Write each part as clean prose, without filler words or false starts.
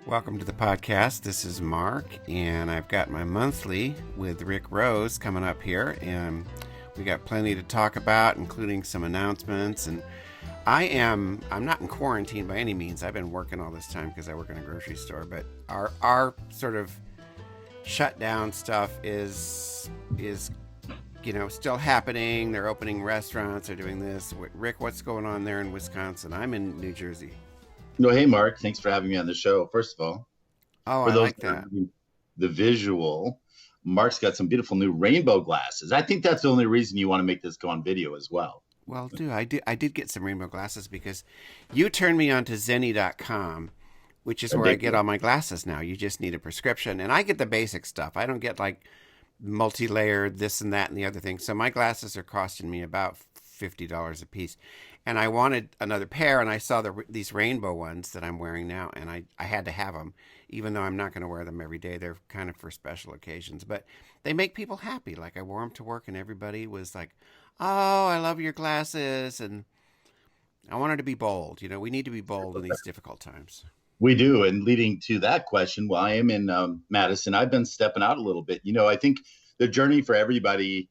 Welcome to the podcast. This is Mark, and I've got my monthly with Rick Rose coming up here, and we got plenty to talk about, including some announcements. And I'm not in quarantine by any means. I've been working all this time because I work in a grocery store, but our sort of shutdown stuff is still happening. They're opening restaurants, they're doing this. Rick, what's going on there in Wisconsin? I'm in New Jersey. No, hey, Mark. Thanks for having me on the show. First of all, Oh, for I those like that are that. reading the visual, Mark's got some beautiful new rainbow glasses. I think that's the only reason you want to make this go on video as well. Well, I did get some rainbow glasses because you turned me on to Zenni.com, which is where I get Ridiculous. all my glasses now. You just need a prescription, and I get the basic stuff. I don't get like multi-layered this and that and the other thing. So my glasses are costing me about $50 a piece. And I wanted another pair, and I saw these rainbow ones that I'm wearing now, and I had to have them, even though I'm not going to wear them every day. They're kind of for special occasions, but they make people happy. Like I wore them to work, and everybody was like, "Oh, I love your glasses," and I wanted to be bold. We need to be bold in these difficult times. We do. And leading to that question, while I am in Madison, I've been stepping out a little bit. I think the journey for everybody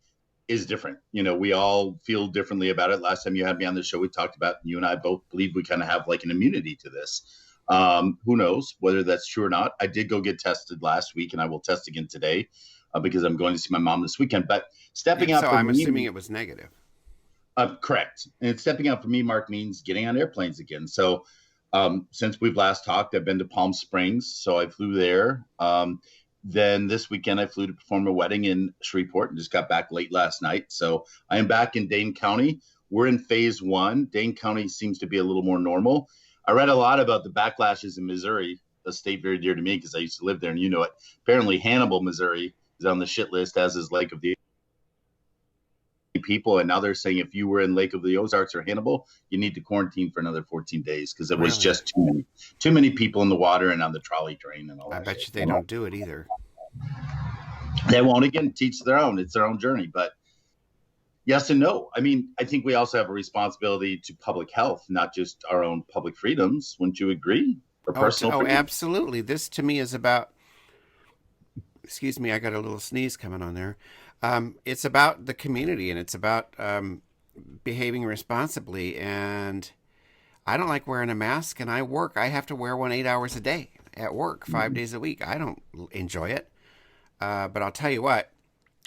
is different. We all feel differently about it. Last time you had me on the show, we talked about, you and I both believe we kind of have like an immunity to this. Who knows whether that's true or not? I did go get tested last week, and I will test again today because I'm going to see my mom this weekend. But stepping out So for I'm me, assuming it was negative. correct. And stepping out for me, Mark, means getting on airplanes again. So since we've last talked, I've been to Palm Springs, so I flew there. Then this weekend, I flew to perform a wedding in Shreveport and just got back late last night. So I am back in Dane County. We're in phase one. Dane County seems to be a little more normal. I read a lot about the backlashes in Missouri, a state very dear to me because I used to live there, and you know it. Apparently, Hannibal, Missouri is on the shit list, as is Lake of the people. And now they're saying if you were in Lake of the Ozarks or Hannibal, you need to quarantine for another 14 days because it was Really? just too many people in the water and on the trolley train and all I that bet shit. you they don't do it either. They won't, again, teach their own. It's their own journey. But yes and no. I mean, I think we also have a responsibility to public health, not just our own public freedoms. Wouldn't you agree? Or personal freedom? Absolutely. This to me is about. Excuse me, I got a little sneeze coming on there. It's about the community, and it's about behaving responsibly. And I don't like wearing a mask, and I work. I have to wear one 8 hours a day at work, 5 days a week. I don't enjoy it. But I'll tell you what,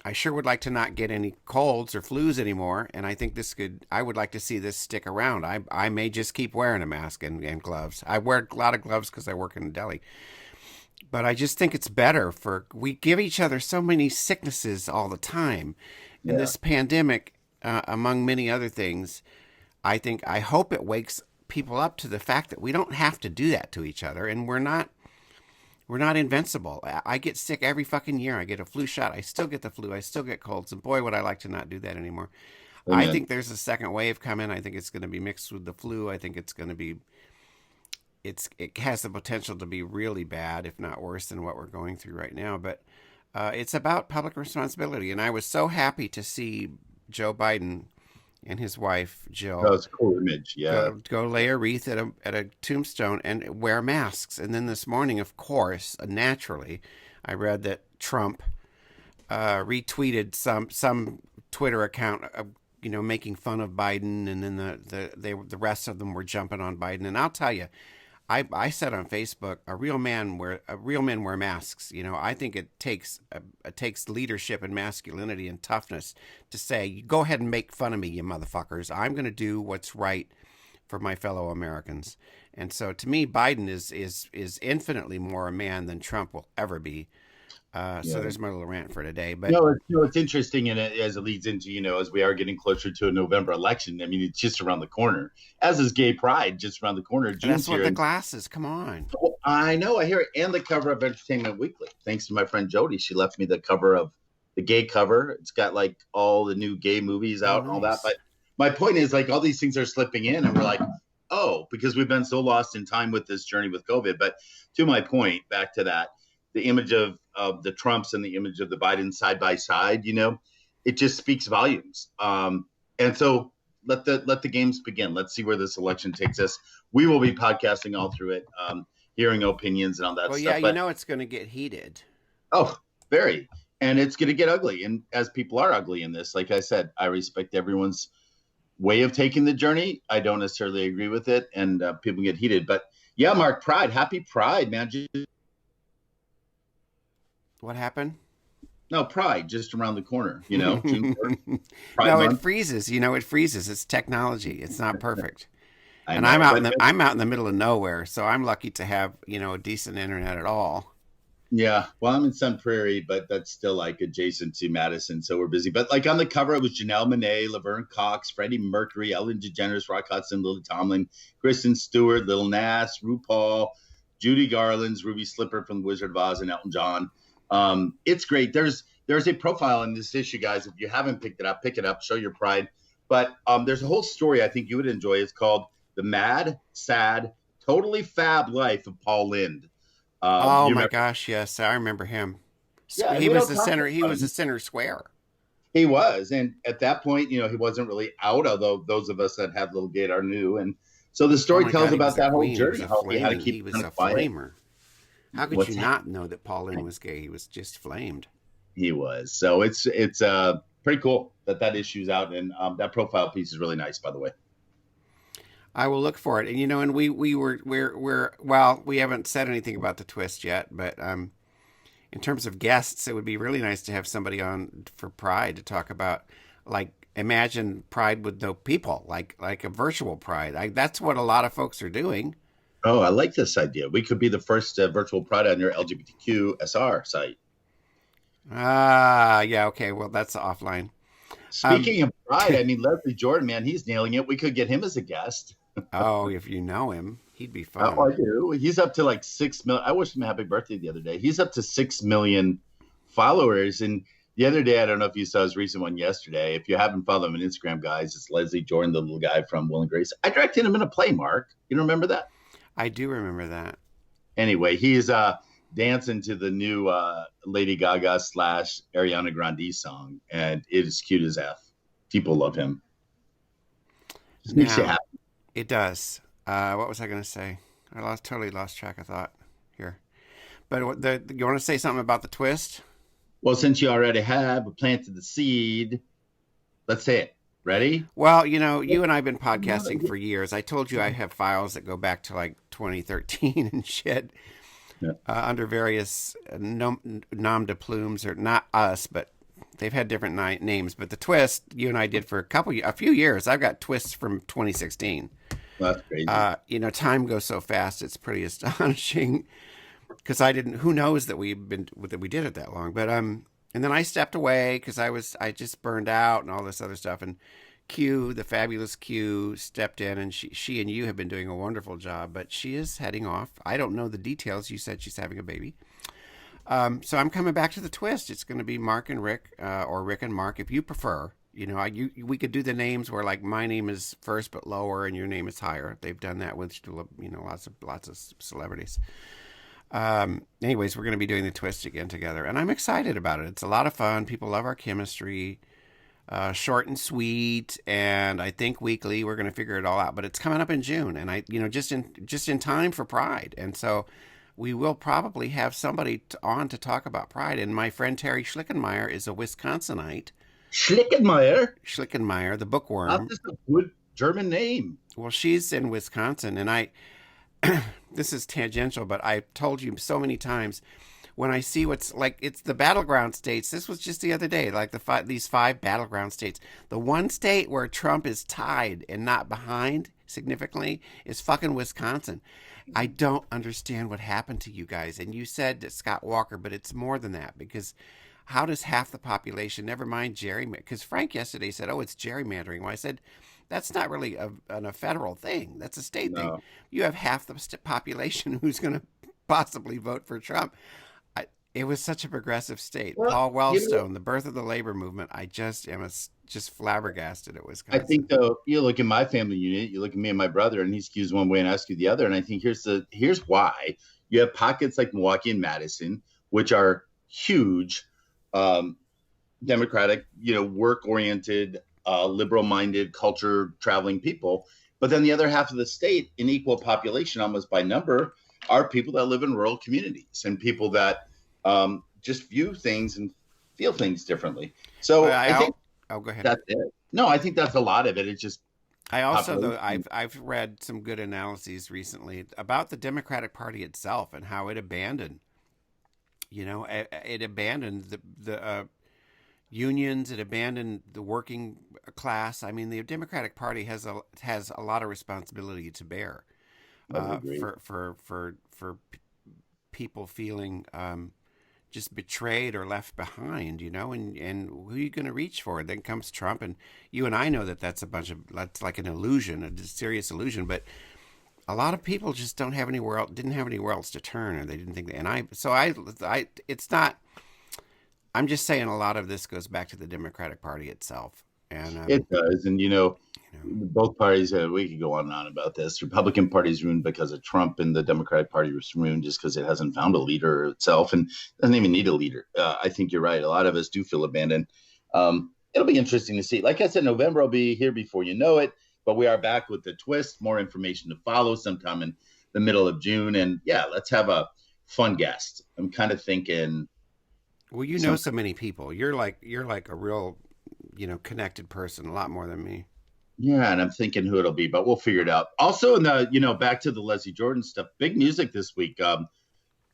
I sure would like to not get any colds or flus anymore. And I think I would like to see this stick around. I may just keep wearing a mask and gloves. I wear a lot of gloves because I work in a deli. But I just think it's better we give each other so many sicknesses all the time. And Yeah. this pandemic, among many other things, I hope it wakes people up to the fact that we don't have to do that to each other. And we're not invincible. I get sick every fucking year. I get a flu shot. I still get the flu. I still get colds. And boy, would I like to not do that anymore. I Amen. think there's a second wave coming. I think it's going to be mixed with the flu. I think it's going to be it has the potential to be really bad, if not worse than what we're going through right now. But it's about public responsibility. And I was so happy to see Joe Biden and his wife That Jill was a cool image. Yeah. go lay a wreath at a tombstone and wear masks. And then this morning, of course, naturally, I read that Trump retweeted some Twitter account, making fun of Biden, and then the rest of them were jumping on Biden. And I'll tell you, I said on Facebook, real men wear masks. I think it takes leadership and masculinity and toughness to say, go ahead and make fun of me, you motherfuckers. I'm going to do what's right for my fellow Americans. And so, to me, Biden is infinitely more a man than Trump will ever be. So Yeah. there's my little rant for today. But It's interesting, and as it leads into, as we are getting closer to a November election. I mean, it's just around the corner, as is Gay Pride, just around the corner. June's that's what here. the And glasses. Come on. I know, I hear it. And the cover of Entertainment Weekly. Thanks to my friend Jody. She left me the cover of the gay cover. It's got like all the new gay movies Oh, out and all that. nice. But my point is, like, all these things are slipping in, and we're like, oh, because we've been so lost in time with this journey with COVID. But to my point, back to that, the image of the Trumps and the image of the Biden side by side, it just speaks volumes. And so let the games begin. Let's see where this election takes us. We will be podcasting all through it. hearing opinions and all that Well, yeah, stuff. But it's going to get heated. oh, very. And it's going to get ugly. And as people are ugly in this, like I said, I respect everyone's way of taking the journey. I don't necessarily agree with it, and people get heated. But yeah, Mark, Pride, happy Pride, man. What happened? No, Pride, just around the corner, June 4th, Pride No, month. it freezes. It freezes. It's technology. It's not perfect. I And know, I'm out in the middle of nowhere, so I'm lucky to have, a decent internet at all. yeah, well, I'm in Sun Prairie, but that's still like adjacent to Madison, so we're busy. But like on the cover, it was Janelle Monáe, Laverne Cox, Freddie Mercury, Ellen DeGeneres, Rock Hudson, Lily Tomlin, Kristen Stewart, Lil Nas, RuPaul, Judy Garland's Ruby Slipper from The Wizard of Oz, and Elton John. It's great. There's a profile in this issue, guys. If you haven't picked it up, pick it up, show your pride. But there's a whole story I think you would enjoy. It's called The Mad, Sad, Totally Fab Life of Paul Lynde. Oh my gosh, yes, I remember him. Yeah, he was the center. He was the center square. He was, and at that point, he wasn't really out. Although those of us that have Little Gator knew, and so the story tells about that whole journey. How he had to keep. He was a flamer. How could you not know that Paul Lynde was gay? He was just flamed. He was. So it's pretty cool that issue's out, and that profile piece is really nice, by the way. I will look for it, and and we haven't said anything about the twist yet, but in terms of guests, it would be really nice to have somebody on for Pride to talk about, like, imagine Pride with no people, like a virtual Pride. That's what a lot of folks are doing. Oh, I like this idea. We could be the first virtual Pride on your LGBTQ SR site. Yeah, okay. Well, that's offline. Speaking of Pride, I mean, Leslie Jordan, man, he's nailing it. We could get him as a guest. Oh, if you know him, he'd be fun. Oh, I do. He's up to like 6 million. I wished him a happy birthday the other day. He's up to 6 million followers. And the other day, I don't know if you saw his recent one yesterday. If you haven't followed him on Instagram, guys, it's Leslie Jordan, the little guy from Will and Grace. I directed him in a play, Mark. You remember that? I do remember that. Anyway, he's dancing to the new Lady Gaga / Ariana Grande song, and it is cute as F. People love him. Just makes you happy. It does. What was I going to say? I totally lost track of thought here. But you want to say something about the twist? Well, since you already have planted the seed, let's say it. Ready? Well, you and I have been podcasting for years. I told you I have files that go back to like 2013 and shit. Yeah. Under various nom de plumes, or not us, but they've had different names. But the twist you and I did for a few years. I've got twists from 2016. Well, that's crazy. Time goes so fast; it's pretty astonishing. Because who knows that we did it that long? But and then I stepped away because I just burned out and all this other stuff. And Q, the fabulous Q, stepped in, and she and you have been doing a wonderful job. But she is heading off. I don't know the details. You said she's having a baby. So I'm coming back to the twist. It's going to be Mark and Rick, or Rick and Mark, if you prefer. We could do the names where, like, my name is first but lower and your name is higher. They've done that with lots of celebrities. Anyways, we're going to be doing the twist again together, and I'm excited about it. It's a lot of fun. People love our chemistry. Short and sweet, and I think weekly. We're going to figure it all out, but it's coming up in June, and just in time for Pride, and so we will probably have somebody on to talk about Pride. And my friend Terry Schlickenmeyer is a Wisconsinite. Schlickenmeyer, the bookworm. That's a good German name. Well, she's in Wisconsin, and this is tangential, but I've told you so many times, when I see what's like, it's the battleground states. This was just the other day, like these 5 battleground states. The one state where Trump is tied and not behind significantly is fucking Wisconsin. I don't understand what happened to you guys. And you said that Scott Walker, but it's more than that, because how does half the population, never mind gerrymandering? Because Frank yesterday said, "Oh, it's gerrymandering." Well, I said, that's not really a federal thing. That's a state thing. You have half the population who's going to possibly vote for Trump. It was such a progressive state. Well, Paul Wellstone, the birth of the labor movement. I just am just flabbergasted at Wisconsin. I think, though, you look at my family unit, you look at me and my brother, and he skews one way and I skew the other. And I think here's why. You have pockets like Milwaukee and Madison, which are huge, democratic, work-oriented, liberal-minded, culture-traveling people. But then the other half of the state, in equal population, almost by number, are people that live in rural communities and people that just view things and feel things differently. Well, So I think I'll go ahead. that's it. No, I think that's a lot of it. It's just I also, though, population. I've read some good analyses recently about the Democratic Party itself and how it abandoned, it abandoned the unions, it abandoned the working class. I mean, the Democratic Party has a lot of responsibility to bear I would agree. for people feeling just betrayed or left behind, and who are you going to reach for? Then comes Trump, and you and I know that that's like an illusion, a serious illusion, but a lot of people just didn't have anywhere else to turn, or they didn't think that. And it's not. I'm just saying a lot of this goes back to the Democratic Party itself, and It does. And, you know, both parties, we could go on and on about this. Republican Party's ruined because of Trump, and the Democratic Party was ruined just because it hasn't found a leader itself and doesn't even need a leader. I think you're right. A lot of us do feel abandoned. It'll be interesting to see. Like I said, November will be here before you know it, but we are back with the twist. More information to follow sometime in the middle of June. And yeah, let's have a fun guest. I'm kind of thinking well, some. so many people. You're like a real, connected person, a lot more than me. Yeah, and I'm thinking who it'll be, but we'll figure it out. Also, in the back to the Leslie Jordan stuff, big music this week. A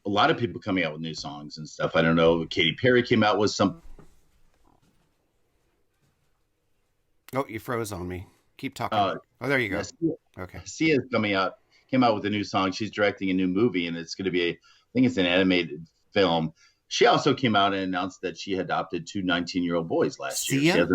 lot of people coming out with new songs and stuff. I don't know. Katy Perry came out with some. Oh, you froze on me. Keep talking. Uh, Oh, there you go. yes, Okay. Sia's came out with a new song. She's directing a new movie, and it's going to be I think it's an animated film. She also came out and announced that she adopted two 19-year-old boys last year.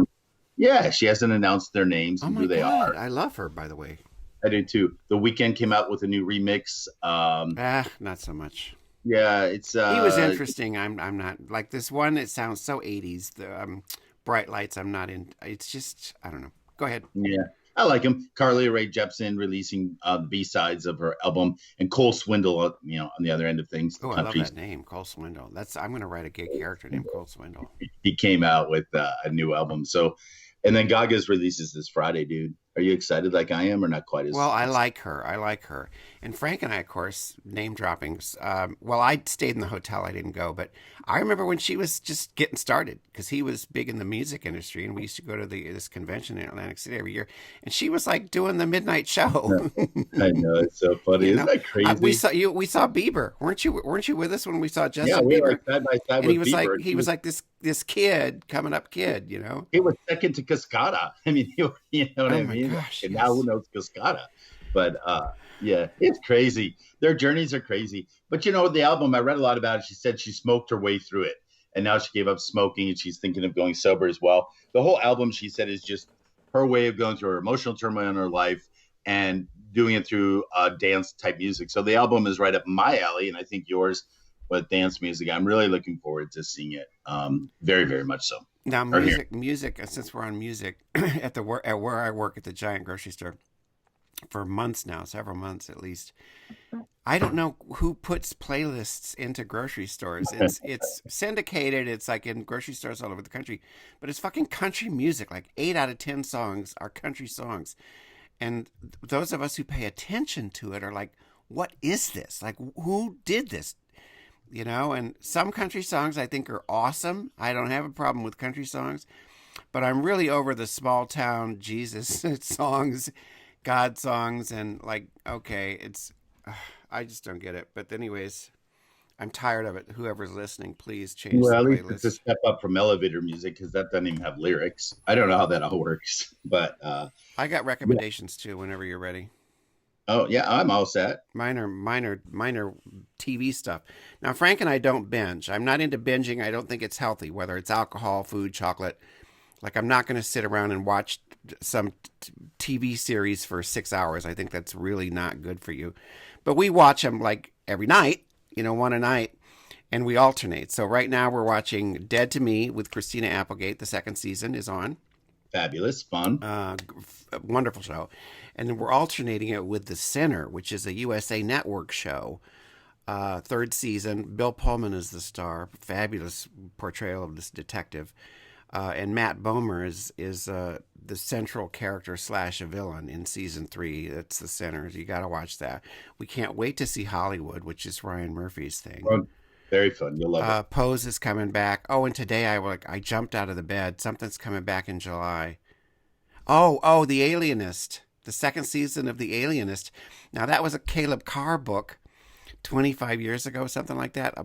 Sia? She hasn't announced their names Oh and my who they God, are. I love her. By the way. I do too. The Weeknd came out with a new remix. Not so much. Yeah, it's He was interesting. I'm not like this one. It sounds so 80s. The bright lights. I'm not in. It's just I don't know. Go ahead. yeah, I like him. Carly Rae Jepsen releasing the B sides of her album, and Cole Swindle, on the other end of things, the Oh, I love country. that name, Cole Swindle. I'm gonna write a gay character named Cole Swindle. He came out with a new album. So, and then Gaga's releases this Friday, dude. Are you excited like I am, or not quite as? Well, I like her. I like her. And Frank and I, of course, name droppings. Well, I stayed in the hotel. I didn't go, but I remember when she was just getting started because he was big in the music industry, and we used to go to this convention in Atlantic City every year, and she was like doing the midnight show. I know it's so funny. You Isn't know, that we crazy? saw you. We saw Bieber. Weren't you with us when we saw Yeah, Justin we were Bieber? like side by side And he with was like Bieber. he was like this kid coming up kid. He was second to Cascada. I mean, you know what Oh I my mean? gosh, And now who yes. knows Cascada? But yeah, it's crazy. Their journeys are crazy. But the album, I read a lot about it. She said she smoked her way through it. And now she gave up smoking and she's thinking of going sober as well. The whole album, she said, is just her way of going through her emotional turmoil in her life and doing it through dance type music. So the album is right up my alley, and I think yours with dance music. I'm really looking forward to seeing it. Very, very much so. Now, Or here. music. Since we're on music, at where I work at the giant grocery store for months now, several months at least. I don't know who puts playlists into grocery stores. It's syndicated. It's like in grocery stores all over the country, but it's fucking country music. Like 8 out of 10 songs are country songs, and those of us who pay attention to it are like, "What is this? Like, who did this?" And some country songs I think are awesome. I don't have a problem with country songs, but I'm really over the small town Jesus songs, God songs, and like, okay, I just don't get it. But anyways, I'm tired of it. Whoever's listening, please change Well, the at least it's a playlist. step up from elevator music because that doesn't even have lyrics. I don't know how that all works, but I got yeah. recommendations too. Whenever you're ready. Oh yeah, I'm all set. Minor TV stuff. Now, Frank and I don't binge. I'm not into binging. I don't think it's healthy, whether it's alcohol, food, chocolate. Like, I'm not going to sit around and watch some TV series for 6 hours. I think that's really not good for you. But we watch them like every night, one a night, and we alternate. So right now we're watching Dead to Me with Christina Applegate. The second season is on. Fabulous, fun. Wonderful show. And then we're alternating it with The Sinner, which is a USA Network show. Third season. Bill Pullman is the star. Fabulous portrayal of this detective. And Matt Bomer is the central character slash a villain in season 3. That's the center. You got to watch that. We can't wait to see Hollywood, which is Ryan Murphy's thing. Fun. Very fun. You'll love it. Pose is coming back. Oh, and today I jumped out of the bed. Something's coming back in July. Oh, The Alienist, the second season of The Alienist. Now that was a Caleb Carr book 25 years ago, something like that.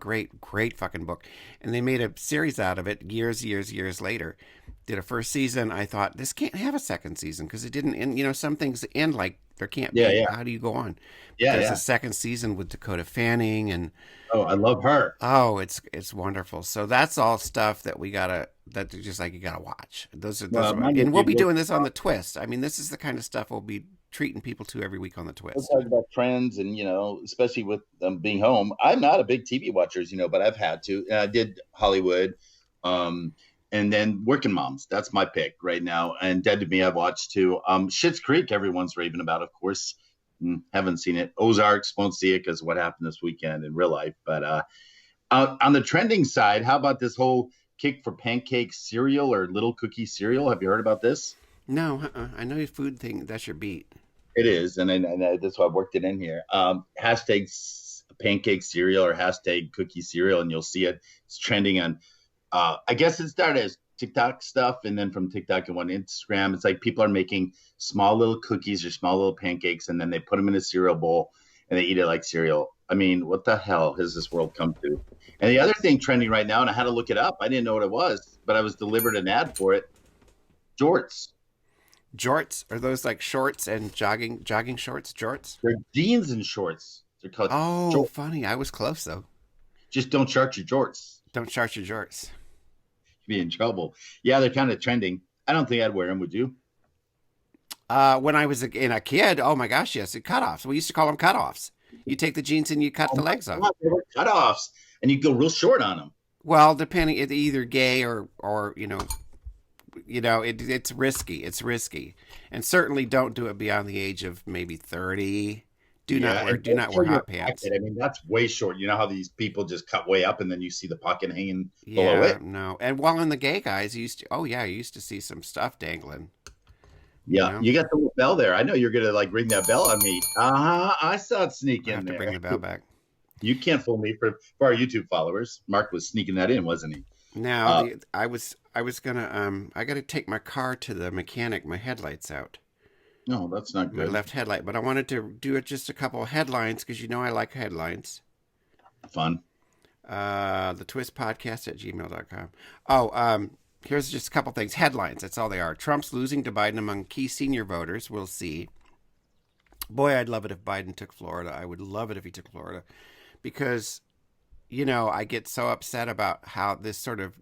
Great fucking book. And they made a series out of it years later. Did a first season. I thought, this can't have a second season because it didn't end. You know, some things end like there can't be. Yeah. How do you go on? Yeah, There's yeah. a second season with Dakota Fanning and Oh, I love her. oh, it's wonderful. So that's all stuff that you gotta watch. Well, mine And would we'll be be more doing this on the Twist. I mean, this is the kind of stuff we'll be treating people to every week on the We'll Twist. talk about trends and, especially with being home. I'm not a big TV watcher, but I've had to. And I did Hollywood. And then Working Moms. That's my pick right now. And Dead to Me, I've watched too. Schitt's Creek, everyone's raving about, of course. Haven't seen it. Ozarks, won't see it because what happened this weekend in real life. But on the trending side, how about this whole kick for pancake cereal or little cookie cereal? Have you heard about this? No, I know your food thing. That's your beat. It is, and that's why I worked it in here. Hashtag pancake cereal or hashtag cookie cereal, and you'll see it. It's trending on. I guess it started as TikTok stuff, and then from TikTok and went to Instagram. It's like people are making small little cookies or small little pancakes, and then they put them in a cereal bowl and they eat it like cereal. I mean, what the hell has this world come to? And the other thing trending right now, and I had to look it up. I didn't know what it was, but I was delivered an ad for it. Jorts. Jorts, are those like shorts and jogging shorts? Jorts. They're jeans and shorts. They're called Oh, jorts. funny. I was close though. Just don't chart your jorts. Don't chart your jorts. You'd be in trouble. Yeah, they're kind of trending. I don't think I'd wear them. Would you? When I was a kid, oh my gosh, yes, cutoffs. We used to call them cutoffs. You take the jeans and you cut the legs off. God, they were cutoffs, and you go real short on them. Well, depending, it's either gay or it's risky. It's risky, and certainly don't do it beyond the age of maybe 30. Do not wear hot pants. I mean, that's way short. You know how these people just cut way up, and then you see the pocket hanging below Yeah, it. no. And while in the gay guys, you used to see some stuff dangling. Yeah, you got the little bell there. I know you're gonna like ring that bell on me. I saw it sneak I in have to there. bring the bell back. You can't fool me for our YouTube followers. Mark was sneaking that in, wasn't he? Now, I was gonna I got to take my car to the mechanic. My headlights out. No, that's not My good. left headlight, but I wanted to do it just a couple of headlines because I like headlines. Fun. The Twist Podcast at gmail.com. Oh, here's just a couple things. Headlines, that's all they are. Trump's losing to Biden among key senior voters. We'll see. Boy, I'd love it if Biden took Florida. I would love it if he took Florida because, I get so upset about how this sort of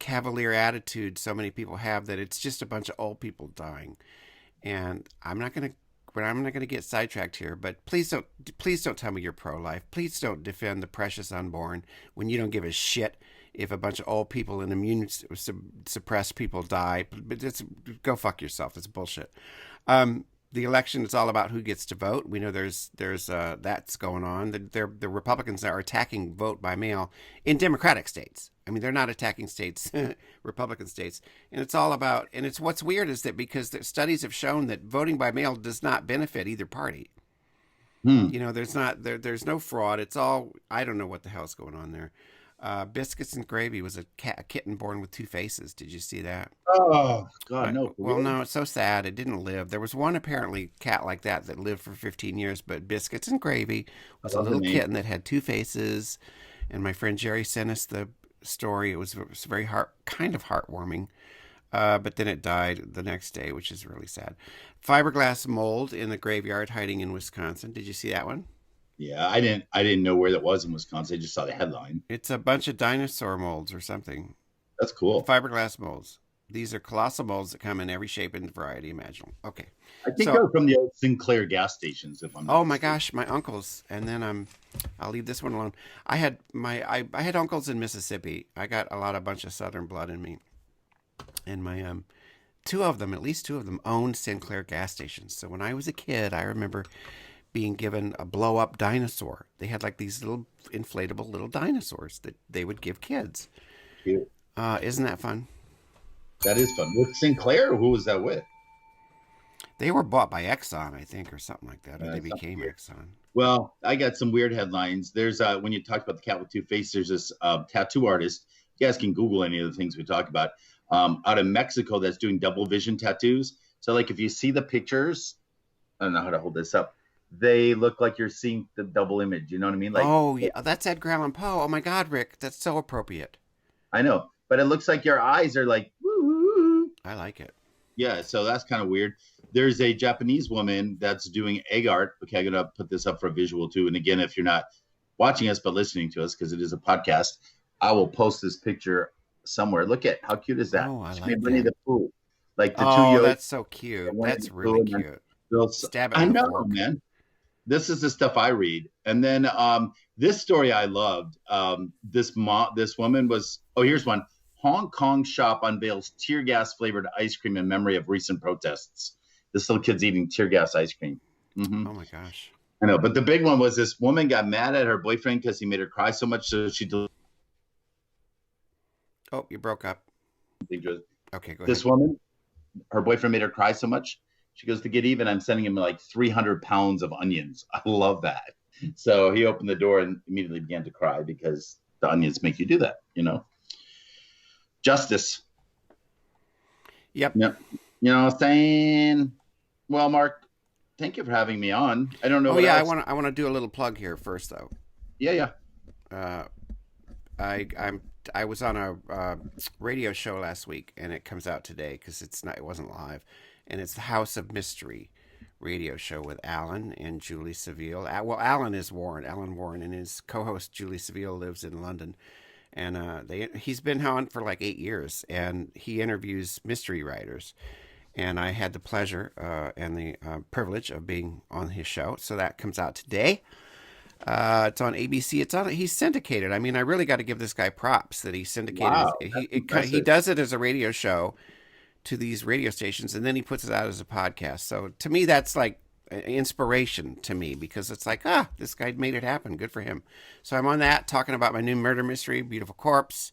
cavalier attitude so many people have that it's just a bunch of old people dying. And I'm not gonna get sidetracked here, but please don't tell me you're pro-life. Please don't defend the precious unborn when you don't give a shit if a bunch of old people and immune suppressed people die. But go fuck yourself. It's bullshit. The election is all about who gets to vote. We know there's that's going on. The Republicans are attacking vote by mail in Democratic states. I mean, they're not attacking states, Republican states, and it's all about. And it's what's weird is that because the studies have shown that voting by mail does not benefit either party. There's no fraud. It's all I don't know what the hell's going on there. Biscuits and Gravy was a kitten born with two faces. Did you see that? Oh God, no. Well, no, it's so sad. It didn't live. There was one apparently cat like that lived for 15 years, but Biscuits and Gravy was a little kitten that had two faces. And my friend Jerry sent us the story. It was very kind of heartwarming. But then it died the next day, which is really sad. Fiberglass mold in the graveyard hiding in Wisconsin. Did you see that one? Yeah, I didn't know where that was in Wisconsin. I just saw the headline. It's a bunch of dinosaur molds or something. That's cool. Fiberglass molds. These are colossal molds that come in every shape and variety imaginable. Okay. I think they're from the old Sinclair gas stations. If I'm not Oh my mistaken. gosh, my uncles. And then I'll leave this one alone. I had uncles in Mississippi. I got a bunch of Southern blood in me. And my at least two of them owned Sinclair gas stations. So when I was a kid, I remember being given a blow up dinosaur. They had like these little inflatable little dinosaurs that they would give kids. Cute. Isn't that fun? That is fun. With Sinclair, who was that with? They were bought by Exxon, I think, or something like that, or they Something became weird. Exxon. Well, I got some weird headlines. There's when you talked about the cat with two faces, there's this tattoo artist. You guys can Google any of the things we talk about out of Mexico that's doing double vision tattoos. So, like, if you see the pictures, I don't know how to hold this up. They look like you're seeing the double image. You know what I mean? Like, Oh, yeah, that's Edgar Allan Poe. Oh my God, Rick, that's so appropriate. I know, but it looks like your eyes are like, woo. I like it. Yeah, so that's kind of weird. There's a Japanese woman that's doing egg art. Okay, I'm gonna put this up for a visual too. And again, if you're not watching us but listening to us, because it is a podcast, I will post this picture somewhere. Look at how cute is that? Oh, I She like made Winnie that. the Pooh, like the two Oh, yolks. that's so cute. Winnie That's the really Pooh, and then cute. those- Stab it I with a know, fork. man. This is the stuff I read. And then this story I loved. This woman was. Oh, here's one. Hong Kong shop unveils tear gas flavored ice cream in memory of recent protests. This little kid's eating tear gas ice cream. Mm-hmm. Oh my gosh. I know, but the big one was this woman got mad at her boyfriend because he made her cry so much, so she Oh, you broke up. deleted. Okay, go This ahead. woman, her boyfriend made her cry so much. She goes, to get even, I'm sending him like 300 pounds of onions. I love that. So he opened the door and immediately began to cry because the onions make you do that, you know? Justice. Yep. Yep. You know what I'm saying? Well, Mark, thank you for having me on. I don't know Oh what yeah, else. I want to do a little plug here first though. Yeah. Uh, I was on a radio show last week, and it comes out today because it wasn't live, and it's the House of Mystery radio show with Alan and Julie Seville. Well, Alan is Alan Warren, and his co-host Julie Seville lives in London, and he's been on for like 8 years, and he interviews mystery writers. And I had the pleasure and the privilege of being on his show. So that comes out today. It's on ABC. He's syndicated. I mean, I really got to give this guy props that he syndicated. Wow. He Impressive. does it as a radio show to these radio stations, and then he puts it out as a podcast. So to me, that's like inspiration to me, because it's like, this guy made it happen. Good for him. So I'm on that, talking about my new murder mystery, Beautiful Corpse,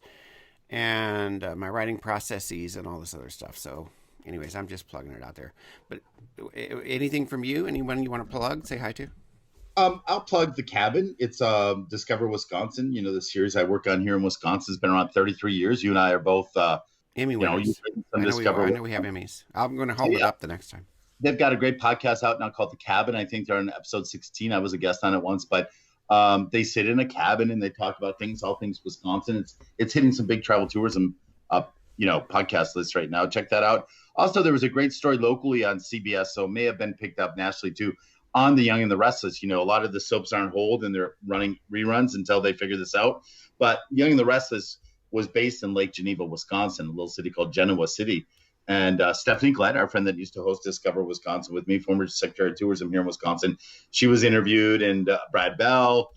and my writing processes and all this other stuff. So anyways, I'm just plugging it out there. But anything from you? Anyone you want to plug? Say hi to? I'll plug The Cabin. It's Discover Wisconsin. You know, the series I work on here in Wisconsin has been around 33 years. You and I are both, Emmy you know, winners. you've written some I Discover. know we have Emmys. I'm going to hold it Yeah. up the next time. They've got a great podcast out now called The Cabin. I think they're on episode 16. I was a guest on it once, but they sit in a cabin and they talk about things, all things Wisconsin. It's hitting some big travel tourism, podcast lists right now. Check that out. Also, there was a great story locally on CBS, so it may have been picked up nationally too, on The Young and the Restless. You know, a lot of the soaps are on hold and they're running reruns until they figure this out. But Young and the Restless was based in Lake Geneva, Wisconsin, a little city called Genoa City. And Stephanie Glenn, our friend that used to host Discover Wisconsin with me, former Secretary of Tourism here in Wisconsin, she was interviewed, and Brad Bell,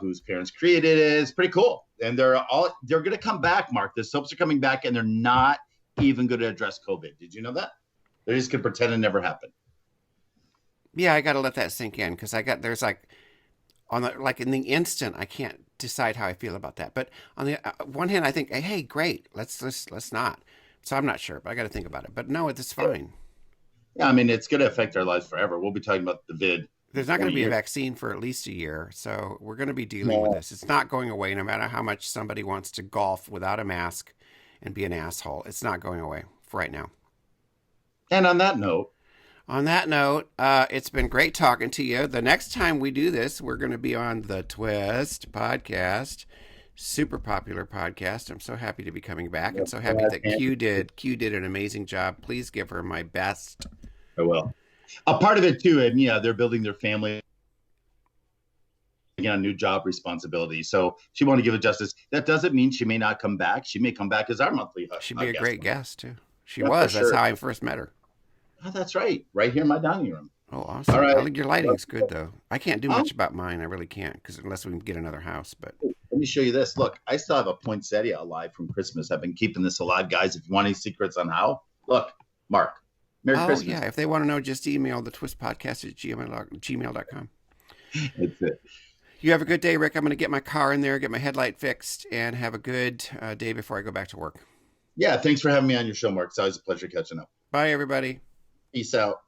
whose parents created it. It's pretty cool. And they're going to come back, Mark. The soaps are coming back, and they're not even going to address COVID. Did you know that? They're just going to pretend it never happened. Yeah, I got to let that sink in, because there's like, in the instant, I can't decide how I feel about that. But on the one hand, I think, hey, great, let's not. So I'm not sure, but I got to think about it. But no, it's fine. Yeah, I mean, it's going to affect our lives forever. We'll be talking about the vid. There's not going to be a years. vaccine for at least a year, so we're going to be dealing with this. It's not going away, no matter how much somebody wants to golf without a mask and be an asshole. It's not going away for right now. And on that note, it's been great talking to you. The next time we do this, we're going to be on the Twist podcast, super popular podcast. I'm so happy to be coming back, and so happy that Q did an amazing job. Please give her my best. I will. A part of it too, and yeah, they're building their family, a new job responsibility. So she wanted to give it justice. That doesn't mean she may not come back. She may come back as our monthly. She'd be a great guest too. She Yeah, was. for That's sure. how I first met her. Oh, that's right. Right here in my dining room. Oh, awesome. All right. I think your lighting's good though. I can't do much about mine. I really can't, because unless we can get another house. But Let me show you this. Look, I still have a poinsettia alive from Christmas. I've been keeping this alive, guys. If you want any secrets on how, look, Mark. Merry Christmas. Yeah, if they want to know, just email the twistpodcast at gmail.com. That's it. You have a good day, Rick. I'm going to get my car in there, get my headlight fixed, and have a good day before I go back to work. Yeah, thanks for having me on your show, Mark. It's always a pleasure catching up. Bye, everybody. Peace out.